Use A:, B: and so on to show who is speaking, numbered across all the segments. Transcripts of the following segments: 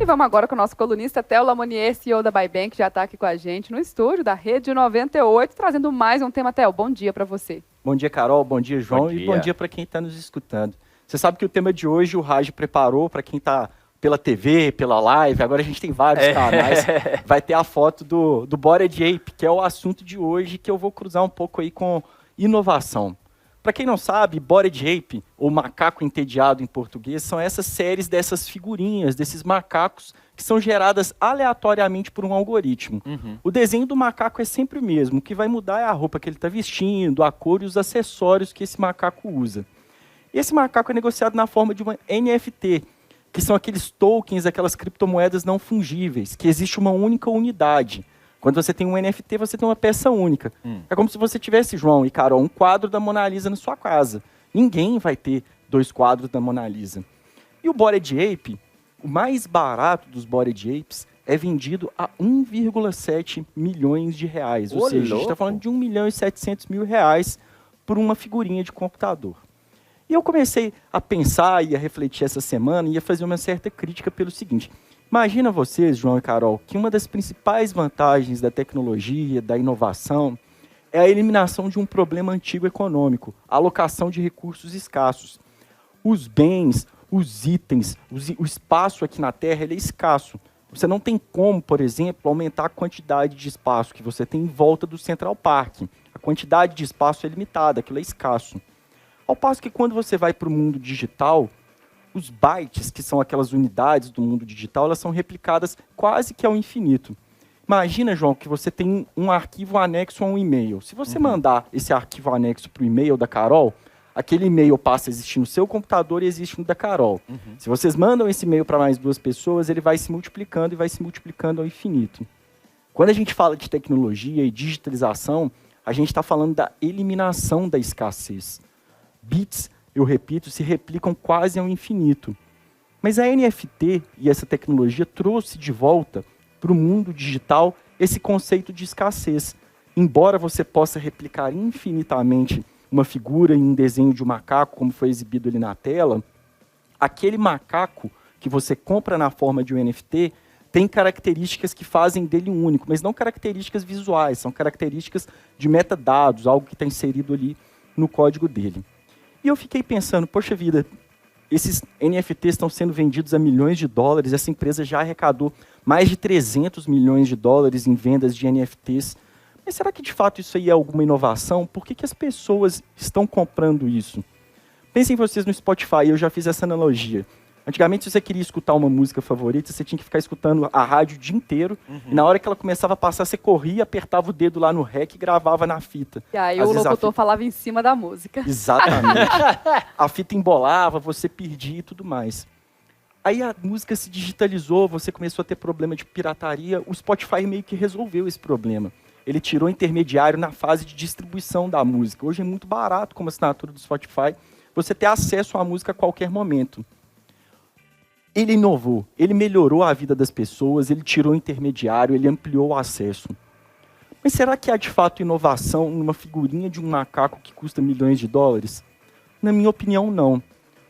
A: E vamos agora com o nosso colunista Theo Lamonier, CEO da Bybank, que já está aqui com a gente no estúdio da Rede 98, trazendo mais um tema. Theo, bom dia para você.
B: Bom dia, Carol. Bom dia, João.
C: E
B: bom dia para quem está nos escutando. Você sabe que o tema de hoje o Raj preparou para quem está pela TV, pela live. Agora a gente tem vários canais. Vai ter a foto do Bored Ape, que é o assunto de hoje, que eu vou cruzar um pouco aí com inovação. Para quem não sabe, Bored Ape, ou macaco entediado em português, são essas séries dessas figurinhas, desses macacos que são geradas aleatoriamente por um algoritmo. O desenho do macaco é sempre o mesmo. O que vai mudar é a roupa que ele está vestindo, a cor e os acessórios que esse macaco usa. E esse macaco é negociado na forma de uma NFT, que são aqueles tokens, aquelas criptomoedas não fungíveis, que existe uma única unidade. Quando você tem um NFT, você tem uma peça única. É como se você tivesse, João e Carol, um quadro da Mona Lisa na sua casa. Ninguém vai ter 2 quadros da Mona Lisa. E o Bored Ape, o mais barato dos Bored Apes, é vendido a 1,7 milhões de reais. Ou seja, a gente está falando de 1.700.000 reais por uma figurinha de computador. E eu comecei a pensar e a refletir essa semana e a fazer uma certa crítica pelo seguinte. Imagina vocês, João e Carol, que uma das principais vantagens da tecnologia, da inovação, é a eliminação de um problema antigo econômico, a alocação de recursos escassos. Os bens, os itens, o espaço aqui na Terra ele é escasso. Você não tem como, por exemplo, aumentar a quantidade de espaço que você tem em volta do Central Park. A quantidade de espaço é limitada, aquilo é escasso. Ao passo que quando você vai para o mundo digital, os bytes, que são aquelas unidades do mundo digital, elas são replicadas quase que ao infinito. Imagina, João, que você tem um arquivo anexo a um e-mail. Se você mandar esse arquivo anexo para o e-mail da Carol, aquele e-mail passa a existir no seu computador e existe no da Carol. Se vocês mandam esse e-mail para mais 2 pessoas, ele vai se multiplicando e vai se multiplicando ao infinito. Quando a gente fala de tecnologia e digitalização, a gente está falando da eliminação da escassez. Bits, eu repito, se replicam quase ao infinito. Mas a NFT e essa tecnologia trouxe de volta para o mundo digital esse conceito de escassez. Embora você possa replicar infinitamente uma figura em um desenho de um macaco, como foi exibido ali na tela, aquele macaco que você compra na forma de um NFT tem características que fazem dele único, mas não características visuais, são características de metadados, algo que está inserido ali no código dele. E eu fiquei pensando, poxa vida, esses NFTs estão sendo vendidos a milhões de dólares, essa empresa já arrecadou mais de 300 milhões de dólares em vendas de NFTs. Mas será que de fato isso aí é alguma inovação? Por que as pessoas estão comprando isso? Pensem vocês no Spotify, eu já fiz essa analogia. Antigamente, se você queria escutar uma música favorita, você tinha que ficar escutando a rádio o dia inteiro. E na hora que ela começava a passar, você corria, apertava o dedo lá no REC e gravava na fita.
A: E aí o locutor falava em cima da música.
B: Exatamente. A fita embolava, você perdia e tudo mais. Aí a música se digitalizou, você começou a ter problema de pirataria. O Spotify meio que resolveu esse problema. Ele tirou o intermediário na fase de distribuição da música. Hoje é muito barato, como assinatura do Spotify, você ter acesso à música a qualquer momento. Ele inovou, ele melhorou a vida das pessoas, ele tirou o intermediário, ele ampliou o acesso. Mas será que há de fato inovação numa figurinha de um macaco que custa milhões de dólares? Na minha opinião, não.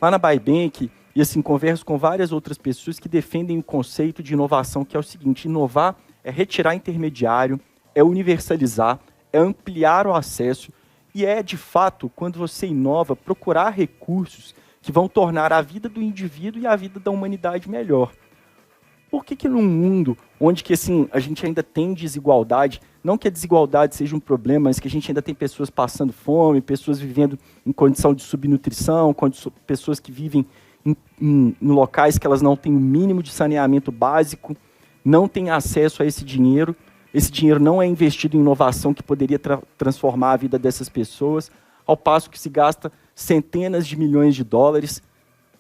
B: Lá na Bybank, e assim, converso com várias outras pessoas que defendem o conceito de inovação, que é o seguinte: inovar é retirar intermediário, é universalizar, é ampliar o acesso, e é, de fato, quando você inova, procurar recursos que vão tornar a vida do indivíduo e a vida da humanidade melhor. Por que num mundo onde que, assim, a gente ainda tem desigualdade, não que a desigualdade seja um problema, mas que a gente ainda tem pessoas passando fome, pessoas vivendo em condição de subnutrição, pessoas que vivem em locais que elas não têm o mínimo de saneamento básico, não têm acesso a esse dinheiro não é investido em inovação que poderia transformar a vida dessas pessoas, ao passo que se gasta centenas de milhões de dólares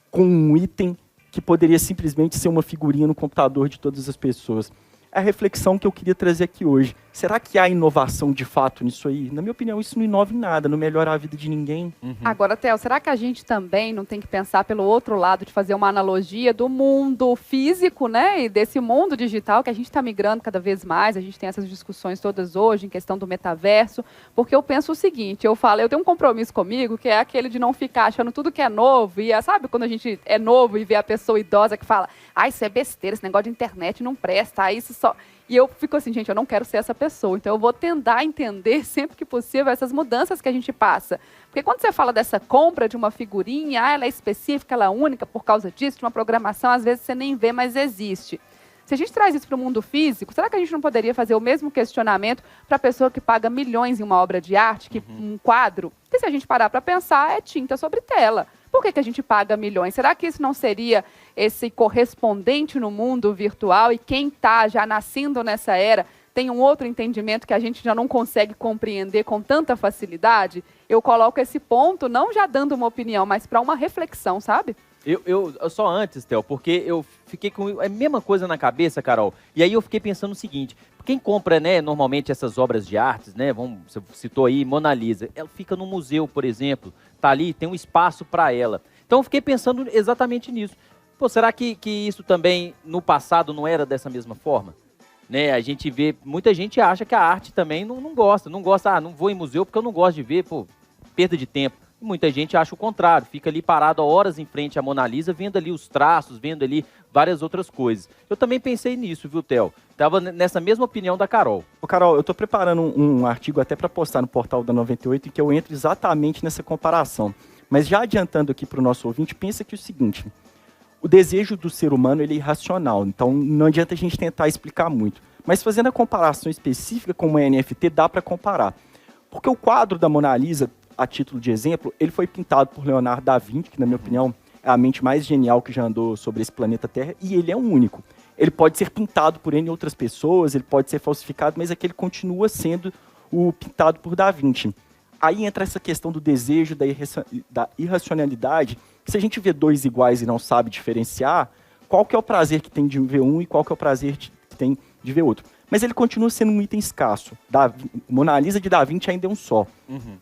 B: com um item que poderia simplesmente ser uma figurinha no computador de todas as pessoas. é a reflexão que eu queria trazer aqui hoje. Será que há inovação de fato nisso aí? Na minha opinião, isso não inova em nada, não melhora a vida de ninguém.
A: Agora, Theo, será que a gente também não tem que pensar pelo outro lado, de fazer uma analogia do mundo físico, né, e desse mundo digital que a gente está migrando cada vez mais, a gente tem essas discussões todas hoje em questão do metaverso, porque eu penso o seguinte, eu tenho um compromisso comigo, que é aquele de não ficar achando tudo que é novo, e sabe quando a gente é novo e vê a pessoa idosa que fala, isso é besteira, esse negócio de internet não presta, isso só... E eu fico assim, gente, eu não quero ser essa pessoa. Então, eu vou tentar entender, sempre que possível, essas mudanças que a gente passa. Porque quando você fala dessa compra de uma figurinha, ela é específica, ela é única por causa disso, de uma programação, às vezes você nem vê, mas existe. Se a gente traz isso para o mundo físico, será que a gente não poderia fazer o mesmo questionamento para a pessoa que paga milhões em uma obra de arte, um quadro? Que se a gente parar para pensar, é tinta sobre tela. Por que a gente paga milhões? Será que isso não seria esse correspondente no mundo virtual e quem está já nascendo nessa era tem um outro entendimento que a gente já não consegue compreender com tanta facilidade? Eu coloco esse ponto, não já dando uma opinião, mas para uma reflexão, sabe?
C: Eu só antes, Theo, porque eu fiquei com a mesma coisa na cabeça, Carol. E aí eu fiquei pensando o seguinte, quem compra, né, normalmente essas obras de artes, né, você citou aí Mona Lisa, ela fica no museu, por exemplo, tá ali, tem um espaço para ela. Então eu fiquei pensando exatamente nisso. Pô, será que isso também no passado não era dessa mesma forma? Né, a gente vê, muita gente acha que a arte também não gosta, não vou em museu porque eu não gosto de ver, pô, perda de tempo. Muita gente acha o contrário, fica ali parado horas em frente à Mona Lisa, vendo ali os traços, vendo ali várias outras coisas. Eu também pensei nisso, viu, Theo? Tava nessa mesma opinião da Carol.
B: Ô, Carol, eu estou preparando um artigo até para postar no portal da 98 em que eu entro exatamente nessa comparação. Mas já adiantando aqui para o nosso ouvinte, pensa que é o seguinte, o desejo do ser humano ele é irracional, então não adianta a gente tentar explicar muito. Mas fazendo a comparação específica com o NFT, dá para comparar. Porque o quadro da Mona Lisa, a título de exemplo, ele foi pintado por Leonardo da Vinci, que na minha opinião é a mente mais genial que já andou sobre esse planeta Terra, e ele é um único. Ele pode ser pintado por N outras pessoas, ele pode ser falsificado, mas aquele continua sendo o pintado por Da Vinci. Aí entra essa questão do desejo, da irracionalidade, que se a gente vê dois iguais e não sabe diferenciar, qual que é o prazer que tem de ver um e qual que é o prazer que tem de ver outro. Mas ele continua sendo um item escasso. Mona Lisa de Da Vinci ainda é um só.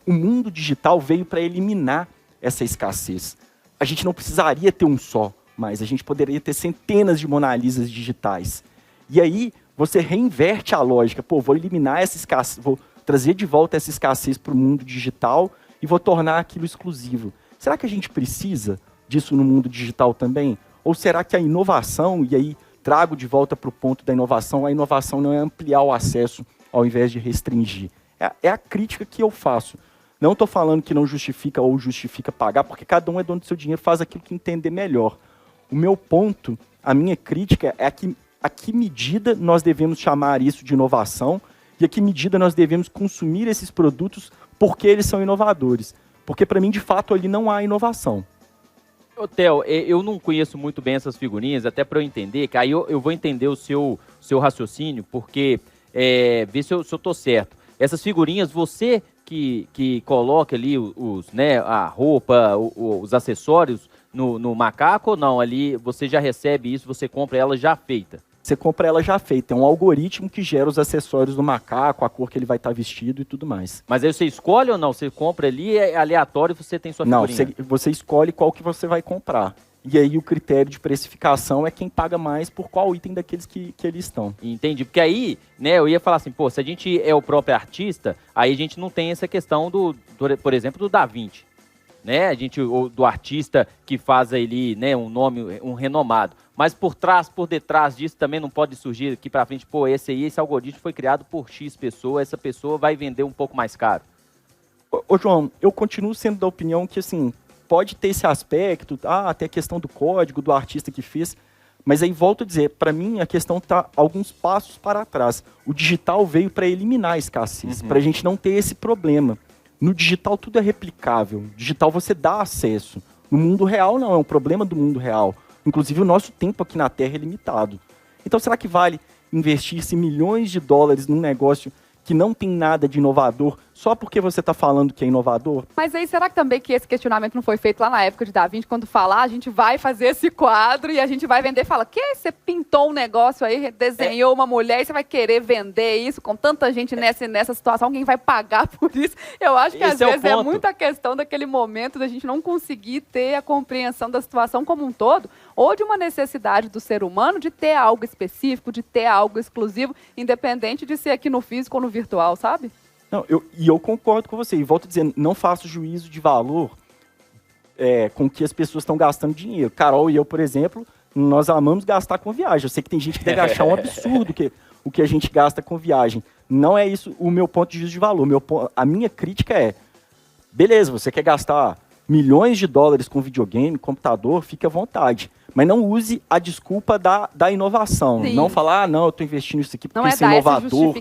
B: O mundo digital veio para eliminar essa escassez. A gente não precisaria ter um só, mas a gente poderia ter centenas de Mona Lisas digitais. E aí você reinverte a lógica. Pô, vou eliminar essa escassez, vou trazer de volta essa escassez para o mundo digital e vou tornar aquilo exclusivo. Será que a gente precisa disso no mundo digital também? Ou será que a inovação, e aí trago de volta para o ponto da inovação, a inovação não é ampliar o acesso ao invés de restringir. É a crítica que eu faço. Não estou falando que não justifica ou justifica pagar, porque cada um é dono do seu dinheiro, faz aquilo que entender melhor. O meu ponto, a minha crítica é a que medida nós devemos chamar isso de inovação e a que medida nós devemos consumir esses produtos porque eles são inovadores. Porque para mim, de fato, ali não há inovação.
C: Ô, Theo, eu não conheço muito bem essas figurinhas, até para eu entender, que aí eu vou entender o seu raciocínio, porque ver se eu tô certo. Essas figurinhas, você que coloca ali né, a roupa, os acessórios no macaco ou não? Ali você já recebe isso, você compra ela já feita?
B: Você compra ela já feita. É um algoritmo que gera os acessórios do macaco, a cor que ele vai estar vestido e tudo mais.
C: Mas aí você escolhe ou não? Você compra ali, é aleatório e você tem sua figurinha?
B: Não, você escolhe qual que você vai comprar. E aí o critério de precificação é quem paga mais por qual item daqueles que eles estão.
C: Entendi. Porque aí, né, eu ia falar assim, pô, se a gente é o próprio artista, aí a gente não tem essa questão por exemplo, do Da Vinci. Né, do artista que faz ali, né, um nome, um renomado. Mas por detrás disso também não pode surgir aqui para frente, pô, esse algoritmo foi criado por X pessoa, essa pessoa vai vender um pouco mais caro.
B: Ô João, eu continuo sendo da opinião que, assim, pode ter esse aspecto, até a questão do código, do artista que fez, mas aí volto a dizer, para mim a questão está alguns passos para trás. O digital veio para eliminar a escassez, para a gente não ter esse problema. No digital tudo é replicável. No digital você dá acesso. No mundo real não, é um problema do mundo real. Inclusive o nosso tempo aqui na Terra é limitado. Então será que vale investir-se milhões de dólares num negócio que não tem nada de inovador só porque você está falando que é inovador?
A: Mas aí, será que também que esse questionamento não foi feito lá na época de Da Vinci, quando falar, a gente vai fazer esse quadro e a gente vai vender, fala, que você pintou um negócio aí, desenhou uma mulher e você vai querer vender isso com tanta gente nessa situação, alguém vai pagar por isso? Eu acho que às vezes é muita questão daquele momento da gente não conseguir ter a compreensão da situação como um todo, ou de uma necessidade do ser humano de ter algo específico, de ter algo exclusivo, independente de ser aqui no físico ou no virtual, sabe?
B: Não, eu concordo com você. E volto dizendo, não faço juízo de valor com que as pessoas estão gastando dinheiro. Carol e eu, por exemplo, nós amamos gastar com viagem. Eu sei que tem gente que deve achar um absurdo o que a gente gasta com viagem. Não é isso o meu ponto de juízo de valor. A minha crítica é, beleza, você quer gastar milhões de dólares com videogame, computador, fique à vontade. Mas não use a desculpa da inovação.
A: Sim.
B: Não falar, não, eu estou investindo nisso aqui porque
A: não
B: isso é inovador,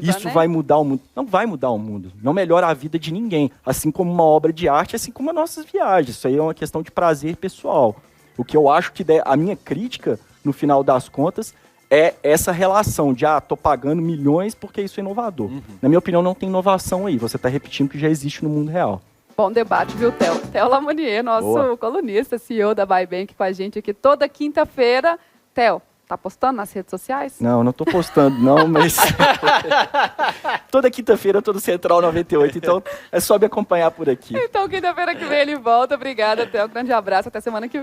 B: isso
A: né?
B: vai mudar o mundo. Não vai mudar o mundo. Não melhora a vida de ninguém. Assim como uma obra de arte, assim como as nossas viagens. Isso aí é uma questão de prazer pessoal. O que eu acho que a minha crítica, no final das contas, é essa relação de, tô pagando milhões porque isso é inovador. Uhum. Na minha opinião, não tem inovação aí. Você está repetindo o que já existe no mundo real.
A: Bom debate, viu, Theo? Theo Lamonier, nosso colunista, CEO da Bybank, com a gente aqui toda quinta-feira. Theo, tá postando nas redes sociais?
B: Não tô postando, não, mas toda quinta-feira eu tô no Central 98, então é só me acompanhar por aqui.
A: Então, quinta-feira que vem ele volta. Obrigada, Theo. Um grande abraço. Até semana que vem.